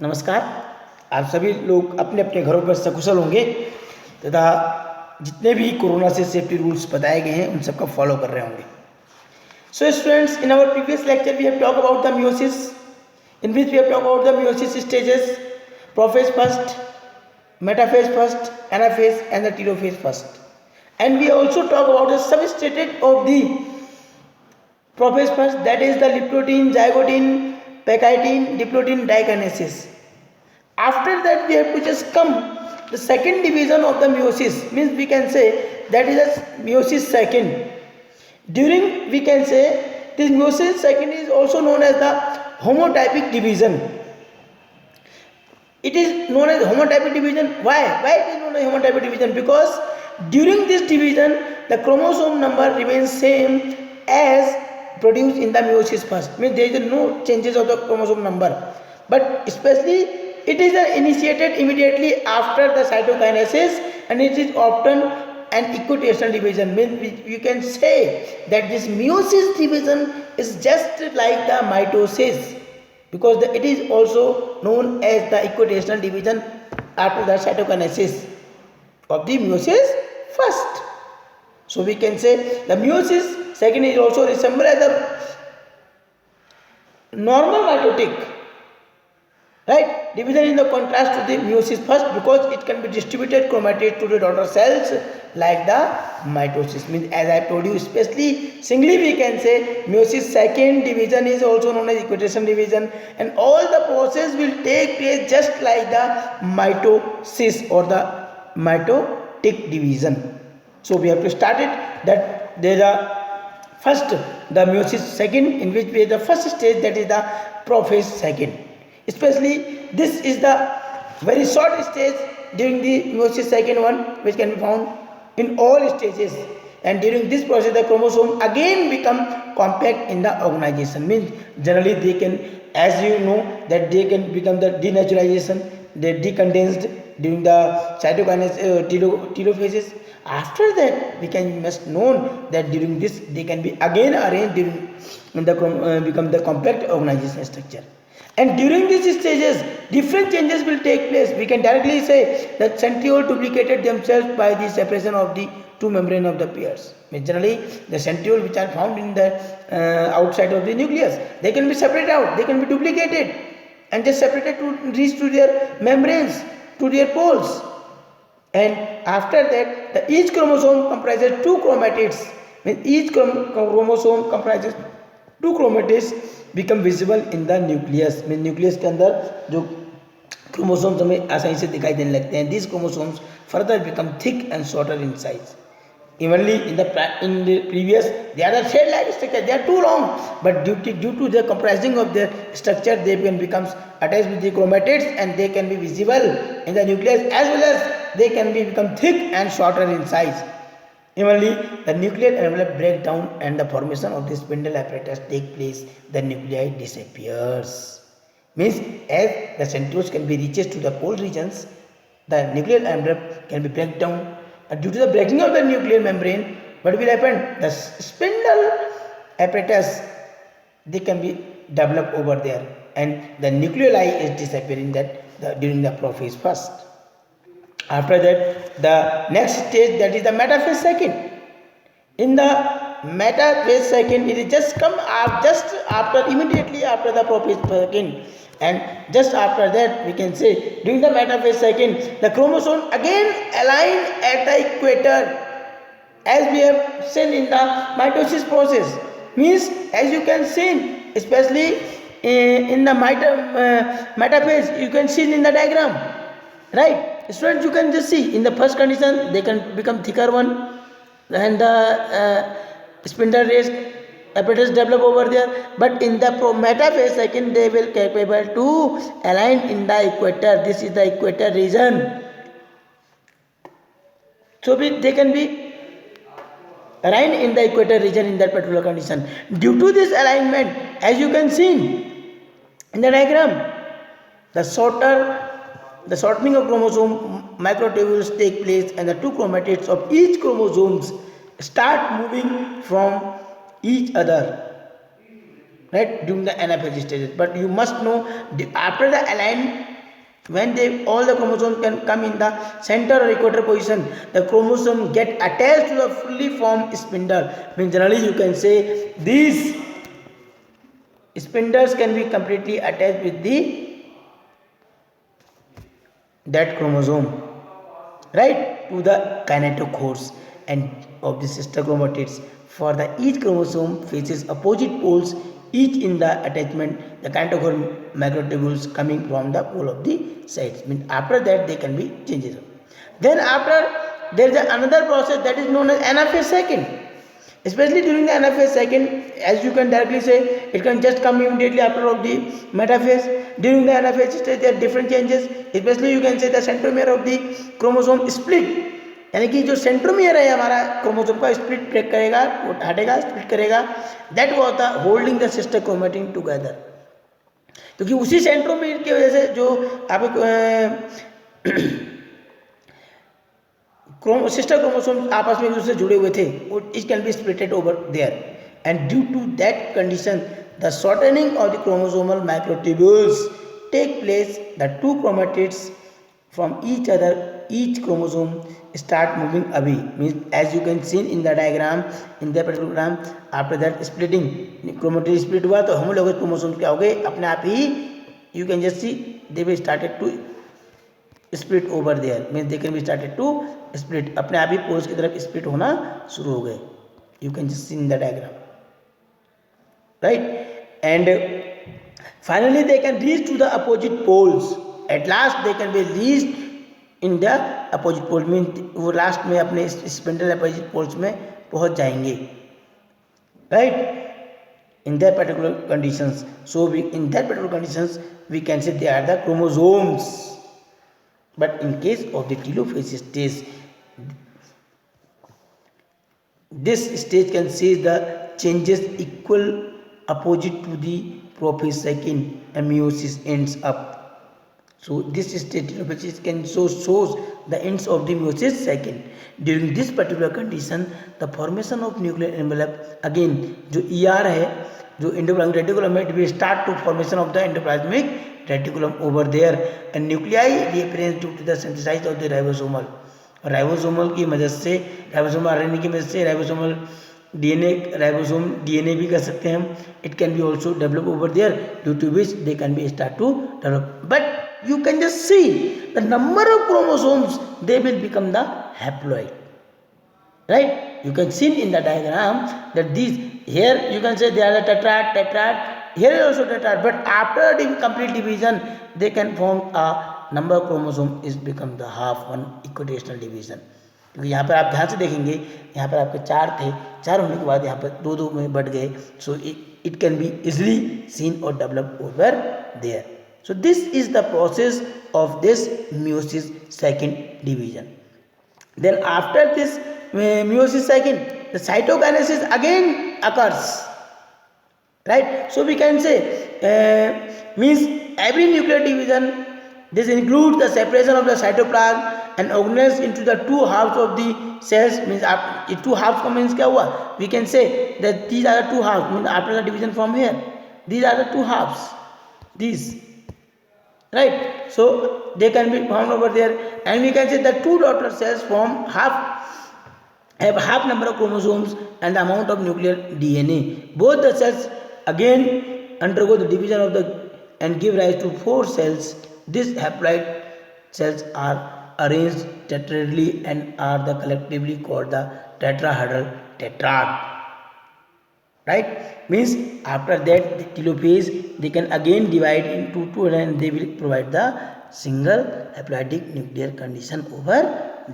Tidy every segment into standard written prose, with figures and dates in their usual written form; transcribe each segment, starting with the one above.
नमस्कार। आप सभी लोग अपने अपने घरों पर सकुशल होंगे तथा जितने भी कोरोना से सेफ्टी रूल्स बताए गए हैं उन सबका फॉलो कर रहे होंगे। So students, in our previous lecture we have talked about the meiosis, in which we have talked about the meiosis stages: prophase first, metaphase first, anaphase and the telophase first. And we also talk about the substratum of the prophase first, that is the lipotine, zygotin, pectine, diplotin, dikinesis. After that we have to just come the second division of the meiosis, means we can say that is a meiosis second. During we can say this meiosis second is also known as the homotypic division. It is known as homotypic division. Why it is known as homotypic division? Because during this division the chromosome number remains same as produced in the meiosis first, means there is no changes of the chromosome number, but especially it is initiated immediately after the cytokinesis, and it is often an equitational division. Means you can say that this meiosis division is just like the mitosis, because it is also known as the equitational division after the cytokinesis of the meiosis first. So we can say the meiosis second is also resemble as the normal mitotic, right, division in the contrast to the meiosis first, because it can be distributed chromatids to the daughter cells like the mitosis. Means as I told you, especially singly we can say meiosis second division is also known as equitation division, and all the process will take place just like the mitosis or the mitotic division. So we have to start it that there is a first the meiosis second, in which we have the first stage, that is the prophase second. Especially this is the very short stage during the meiosis second one, which can be found in all stages, and during this process the chromosome again become compact in the organization. Means generally they can, as you know, that they can become the denaturalization, they decondensed during the cytokinesis telophases. After that we can must known that during this they can be again arranged during the become the compact organization structure. And during these stages different changes will take place. We can directly say that centriole duplicated themselves by the separation of the two membrane of the pairs. Generally the centriole which are found in the outside of the nucleus, they can be separated out, they can be duplicated and just separated to reach to their membranes, to their poles. And after that each chromosome comprises two chromatids. Each chromosome comprises two chromatids become visible in the nucleus. Mean nucleus के अंदर जो chromosomes हमें आसानी से दिखाई देने लगते हैं. These chromosomes further become thick and shorter in size. Evenly in the previous they are the thread-like structure, they are too long, but due to the comprising of their structure they can become attached with the chromatids, and they can be visible in the nucleus, as well as they can become thick and shorter in size. Evenly the nuclear envelope breaks down and the formation of the spindle apparatus take place, the nuclei disappears. Means as the centrioles can be reached to the pole regions, the nuclear envelope can be break down, and due to the breaking of the nuclear membrane, what will happen? The spindle apparatus, they can be developed over there, and the nucleoli is disappearing during the prophase first. After that the next stage, that is the metaphase second. In the metaphase second, it is just come up just after, immediately after the prophase second, and just after that we can say during the metaphase second the chromosome again align at the equator, as we have seen in the mitosis process. Means as you can see, especially in the metaphase, you can see in the diagram, right? Students, you can just see in the first condition they can become thicker one, and the spindle raised apparatus develop over there, but in the metaphase second they will capable to align in the equator. This is the equator region, so they can be aligned in the equator region in that particular condition. Due to this alignment, as you can see in the diagram, the shortening of chromosome microtubules take place, and the two chromatids of each chromosomes start moving from each other. right, during the anaphase stages. But you must know after the align, when they all the chromosomes can come in the center or equator position, the chromosome get attached to the fully formed spindle. Means generally you can say these spindles can be completely attached with the that chromosome, right, to the kinetochores and of the sister chromatids. For the each chromosome faces opposite poles, each in the attachment, the kinetochore microtubules coming from the pole of the sides. Means after that they can be changes. Then after there is another process that is known as anaphase second. Especially during the anaphase second, as you can directly say, it can just come immediately after of the metaphase. During the anaphase stage there are different changes, especially you can say the centromere of the chromosome split, यानी कि जो centromere है हमारा chromosome का split break करेगा, हटेगा, split करेगा, that was the holding the sister chromatin together. क्योंकि उसी सेंट्रोमियर की वजह से जो आप सिस्टर क्रोमोसोम आपस में एक दूसरे से जुड़े हुए थे, it can be splitted over there, and due to that condition the shortening of the chromosomal microtubules take place. The two chromatids from each other, each chromosome start moving away. Means as you can see in the diagram, in the particular diagram, after that splitting, chromatid split हुआ तो homologous chromosomes क्या हो गए, अपने आप ही you can just see they will started to split over there. Means they can be started to split, अपने आप ही poles की तरफ split होना शुरू हो गए. You can just see in the diagram, right? And finally they can reach to the opposite poles. At last they can be reached in the opposite pole. Means वो last में अपने spindle opposite poles में पहुंच जाएंगे, right, in that particular conditions. So in that particular conditions we can say they are the chromosomes. But in case of the telophase stage, this stage can see the changes equal opposite to the prophase second and meiosis ends up. So this stage telophase can shows the ends of the meiosis second. During this particular condition, the formation of nuclear envelope, again जो ER है, जो endoplasmic reticulum है, it will start to formation of the endoplasmic reticulum over there, and nuclei reappearance due to the synthesis of the ribosomal. Ribosomal की मदद से, ribosomal RNA की मदद से, राइबोसोमल डीएनए, राइबोसोम डीएनए भी कर सकते हैं हम. It can be also develop over there, due to which they can be start to develop. But you can just see the number of chromosomes, they will become the haploid, right? You can see in the diagram that these here you can say they are the tetrad, here is also tetrad, but after the complete division they can form a number of chromosome is become the half one equilateral division. क्योंकि यहाँ पर आप ध्यान से देखेंगे, यहाँ पर आपके 4 थे, 4 होने के बाद यहाँ पर 2-2 में बढ़ गए. So it can be easily seen or developed over there. So this is the process of this meiosis second division. Then after this meiosis second, the cytokinesis again occurs, right? So we can say means every nuclear division, this includes the separation of the cytoplasm and organelles into the two halves of the cells. Means after two halves का means क्या हुआ? We can say that these are the two halves. Means after the division from here, these are the two halves. These. Right, so they can be found over there, and we can say that two daughter cells have half number of chromosomes and the amount of nuclear DNA. Both the cells again undergo the division of the and give rise to 4 cells. These haploid cells are arranged tetrahedrally and are the collectively called the tetrahedral tetrad. Right, means after that the telophase they can again divide into 2 and they will provide the single haploidic nuclear condition over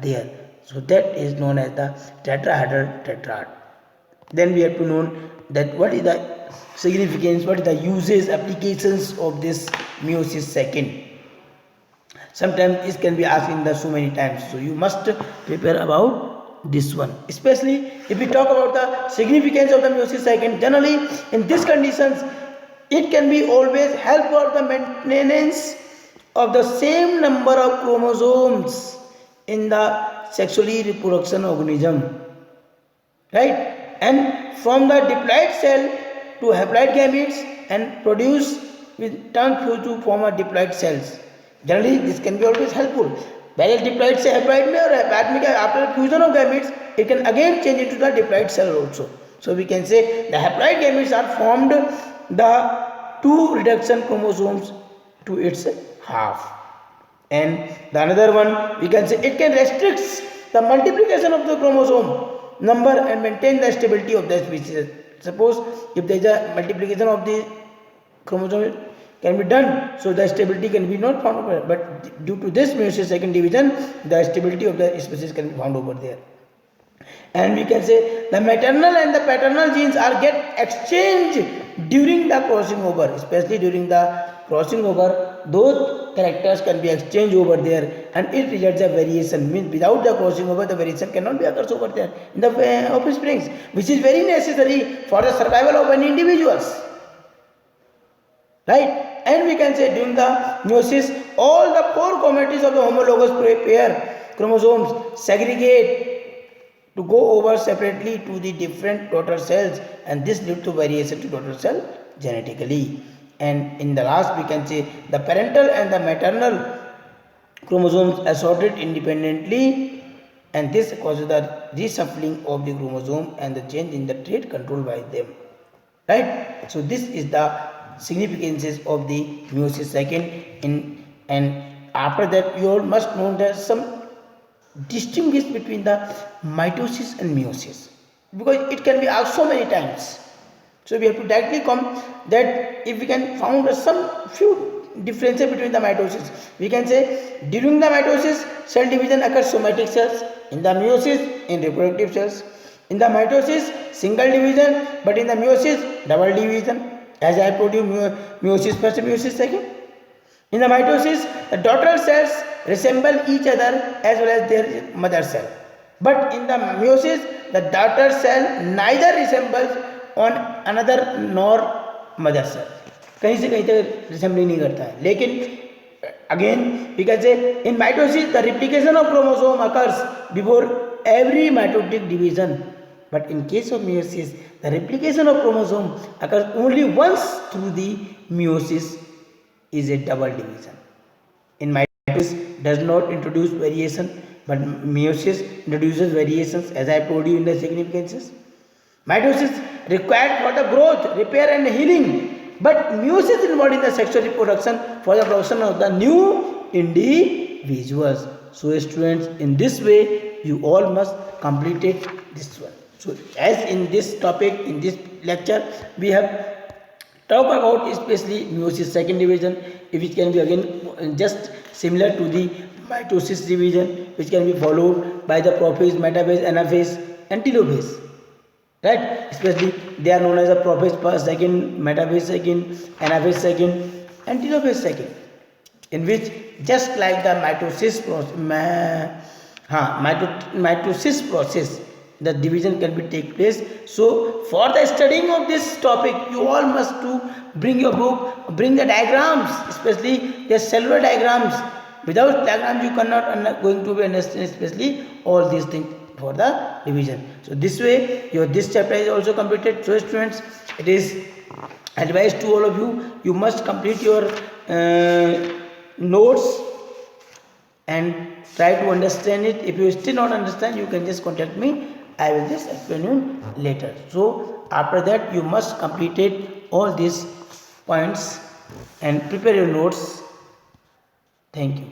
there. So that is known as the tetrahedral tetrad. Then we have to know that what is the significance, what is the uses, applications of this meiosis second. Sometimes this can be asked in the so many times, so you must prepare about this one. Especially if we talk about the significance of the meiosis second, generally in these conditions it can be always help for the maintenance of the same number of chromosomes in the sexually reproduction organism, right? And from the diploid cell to haploid gametes and produce with turn fuse to form a diploid cells. Generally, this can be always helpful. पहले diploid से haploid में और बाद में क्या after fusion of gametes it can again change into the diploid cell also. So we can say the haploid gametes are formed the two reduction chromosomes to its half. And the another one we can say it can restricts the multiplication of the chromosome number and maintain the stability of the species. Suppose if there is a multiplication of the chromosome can be done, so the stability can be not found over, but due to this meiosis second division the stability of the species can be found over there. And we can say the maternal and the paternal genes are get exchanged during the crossing over, especially during the crossing over those characters can be exchanged over there, and it results a variation. Means without the crossing over the variation cannot be occurs over there in the offsprings, which is very necessary for the survival of any individuals, right? And we can say during the meiosis all the four chromates of the homologous pair chromosomes segregate to go over separately to the different daughter cells, and this leads to variation to daughter cell genetically. And in the last we can say the parental and the maternal chromosomes assorted independently, and this causes the reshuffling of the chromosome and the change in the trait controlled by them, right? So this is the significances of the meiosis second in. And after that you all must know that some distinguish between the mitosis and meiosis, because it can be asked so many times. So we have to directly come that if we can found some few differences between the mitosis, we can say during the mitosis cell division occurs somatic cells, in the meiosis in reproductive cells. In the mitosis single division, but in the meiosis double division. As I told you, meiosis first, meiosis second. In the mitosis the daughter cells resemble each other as well as their mother cell, but in the meiosis the daughter cell neither resembles on another nor mother cell, कहीं से कहीं तक resembling नहीं करता है. लेकिन again we can say in mitosis the replication of chromosome occurs before every mitotic division, but in case of meiosis the replication of chromosome occurs only once through the meiosis is a double division. In mitosis does not introduce variation, but meiosis introduces variations, as I told you in the significances. Mitosis required for the growth, repair and healing, but meiosis involved in the sexual reproduction for the production of the new individuals. So students, in this way you all must complete this one. So as in this topic, in this lecture we have talk about especially meiosis second division, which can be again just similar to the mitosis division, which can be followed by the prophase, metaphase, anaphase and telophase, right? Especially they are known as a prophase first, second, metaphase second, anaphase second and telophase second, in which just like the mitosis process the division can be take place. So for the studying of this topic you all must to bring your book, bring the diagrams, especially the cellular diagrams. Without diagrams you cannot going to be understand especially all these things for the division. So this way your this chapter is also completed. So students, it is advised to all of you, you must complete your notes and try to understand it. If you still not understand, you can just contact me, I will just explain you later. So after that you must complete all these points and prepare your notes. Thank you.